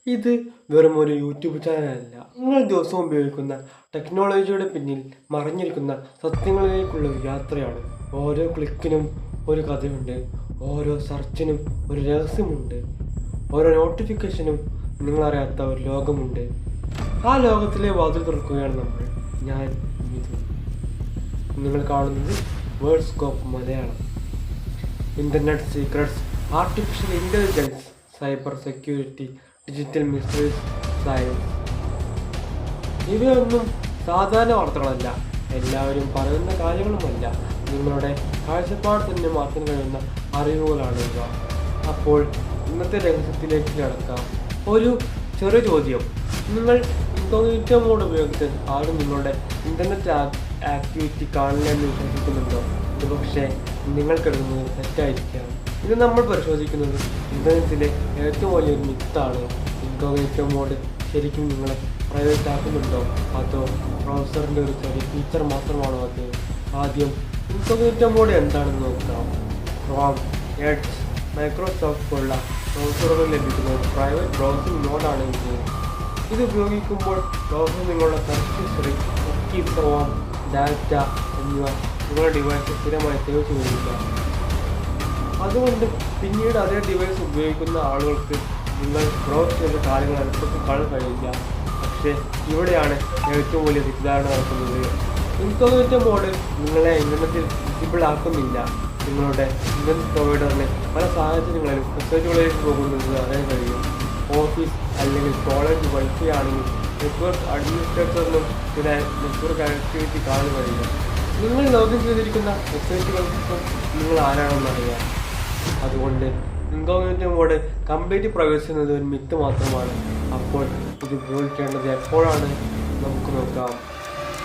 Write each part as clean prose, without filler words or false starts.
ഇത് വെറും ഒരു യൂട്യൂബ് ചാനലല്ല. നിങ്ങൾ ദിവസവും ഉപയോഗിക്കുന്ന ടെക്നോളജിയുടെ പിന്നിൽ മറിഞ്ഞിരിക്കുന്ന സത്യങ്ങളിലേക്കുള്ള ഒരു യാത്രയാണ്. ഓരോ ക്ലിക്കിനും ഒരു കഥയുണ്ട്, ഓരോ സെർച്ചിനും ഒരു രഹസ്യമുണ്ട്, ഓരോ നോട്ടിഫിക്കേഷനും നിങ്ങളറിയാത്ത ഒരു ലോകമുണ്ട്. ആ ലോകത്തിലെ വാതിൽ തുറക്കുകയാണ് നമ്മൾ. ഞാൻ മിഥുൻ. നിങ്ങൾ കാണുന്നത് world scope Malayalam. Internet secrets, artificial intelligence, cyber security, digital mysteries, science. ഇവയൊന്നും സാധാരണ വാർത്തകളല്ല, എല്ലാവരും പറയുന്ന കാര്യങ്ങളുമല്ല. നിങ്ങളുടെ കാഴ്ചപ്പാട് തന്നെ മാറ്റാൻ കഴിയുന്ന അറിവുകളാണ് ഇവ. അപ്പോൾ ഇന്നത്തെ രഹസ്യത്തിലേക്ക് കടക്കാം. ഒരു ചെറിയ ചോദ്യം: നിങ്ങൾ ഇൻകോഗ്നിറ്റോ മോഡ് ഉപയോഗിച്ച് ആരും നിങ്ങളുടെ ഇൻ്റർനെറ്റ് ആക്ടിവിറ്റി കാണില്ലെന്ന് വിശ്വസിക്കുന്നുണ്ടോ? ഇത് പക്ഷേ നിങ്ങൾ കരുതുന്നത് തെറ്റായിരിക്കാം. ഇത് നമ്മൾ പരിശോധിക്കുന്നത് ഇൻ്റർനെറ്റിലെ ഏറ്റവും വലിയൊരു മിത്താണ്. ഇൻകോഗ്നിറ്റോ മോഡ് ശരിക്കും നിങ്ങളെ പ്രൈവറ്റ് ആക്കുന്നുണ്ടോ, അതോ ബ്രൗസറിൻ്റെ ഒരു ചെറിയ ഫീച്ചർ മാത്രമാണോ അത്? ആദ്യം ഇൻകോഗ്നിറ്റോ മോഡ് എന്താണെന്ന് നോക്കാം. ക്രോം, എഡ്ജ്, മൈക്രോസോഫ്റ്റ് പോലുള്ള ബ്രൗസറുകൾ ലഭിക്കുന്ന ഒരു പ്രൈവറ്റ് ബ്രൗസിംഗ് മോഡാണ് ഇത്. ഇത് ഉപയോഗിക്കുമ്പോൾ ബ്രൗസർ നിങ്ങളുടെ search history, cookie, form, data എന്നിവ നിങ്ങളുടെ ഡിവൈസ് സ്ഥിരമായി സേവ് ചെയ്യുന്നില്ല. അതുകൊണ്ട് പിന്നീട് അതേ ഡിവൈസ് ഉപയോഗിക്കുന്ന ആളുകൾക്ക് നിങ്ങൾ ബ്രൗസ് ചെയ്ത കാര്യങ്ങൾ അനുസരിച്ച് കാണാൻ കഴിയില്ല. പക്ഷേ ഇവിടെയാണ് ഏറ്റവും വലിയ തെറ്റിദ്ധാരണ നടക്കുന്നത്. ഇൻകോഗ്നിറ്റോ മോഡ് നിങ്ങളെ ഇൻ്റർനെറ്റിൽ വിസിബിൾ ആക്കുന്നില്ല. നിങ്ങളുടെ ഇൻ്റർനെറ്റ് പ്രൊവൈഡറിന് പല സാഹചര്യങ്ങളിലും മെസ്സേജുകളിലേക്ക് പോകുന്നത് അറിയാൻ കഴിയും. ഓഫീസ് അല്ലെങ്കിൽ കോളേജ് വൈഫൈ ആണെങ്കിൽ നെറ്റ്വർക്ക് അഡ്മിനിസ്ട്രേറ്ററിനും ചില നെറ്റ്വർക്ക് ആക്ടിവിറ്റി കാണാൻ കഴിയില്ല. നിങ്ങൾ ലോഗിൻ ചെയ്തിരിക്കുന്ന വെബ്സൈറ്റുകൾക്കും നിങ്ങൾ ആരാണെന്ന് അറിയാം. അതുകൊണ്ട് ഇൻകോഗ്നിറ്റോ മോഡ് കംപ്ലീറ്റ് പ്രവേശിക്കുന്നത് ഒരു മിത്ത് മാത്രമാണ്. അപ്പോൾ ഇത് ഉപയോഗിക്കേണ്ടത് എപ്പോഴാണ് നമുക്ക് നോക്കാം.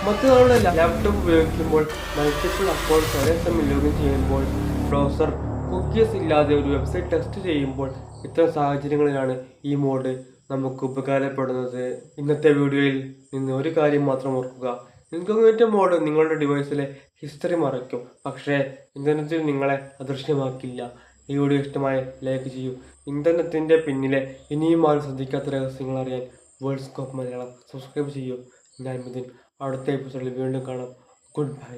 മറ്റൊരാളുടെ ലാപ്ടോപ്പ് ഉപയോഗിക്കുമ്പോൾ മൾട്ടിപ്പിൾ അക്കൗണ്ട്സ് ഒരേ സമയം ലോഗിൻ ചെയ്യുമ്പോൾ, ബ്രൗസർ കുക്കീസ് ഇല്ലാതെ ഒരു വെബ്സൈറ്റ് ടെസ്റ്റ് ചെയ്യുമ്പോൾ, ഇത്തരം സാഹചര്യങ്ങളിലാണ് ഈ മോഡ് നമുക്ക് ഉപകാരപ്പെടുന്നത്. ഇന്നത്തെ വീഡിയോയിൽ നിന്ന് ഒരു കാര്യം മാത്രം ഓർക്കുക: ഇൻകോഗ്നിറ്റോ മോഡ് നിങ്ങളുടെ ഡിവൈസിലെ ഹിസ്റ്ററി മറയ്ക്കും, പക്ഷേ ഇൻ്റർനെറ്റിൽ നിങ്ങളെ അദൃശ്യമാക്കില്ല. ഈ വീഡിയോ ഇഷ്ടമായി ലൈക്ക് ചെയ്യൂ. ഇൻ്റർനെറ്റിൻ്റെ പിന്നിലെ ഇനിയും ആരും ശ്രദ്ധിക്കാത്ത രഹസ്യങ്ങൾ അറിയാൻ വേൾഡ് സ്കോപ്പ് മലയാളം സബ്സ്ക്രൈബ് ചെയ്യൂ. ഞാൻ മിഥുൻ. അടുത്ത എപ്പിസോഡിൽ വീണ്ടും കാണാം. Good bye.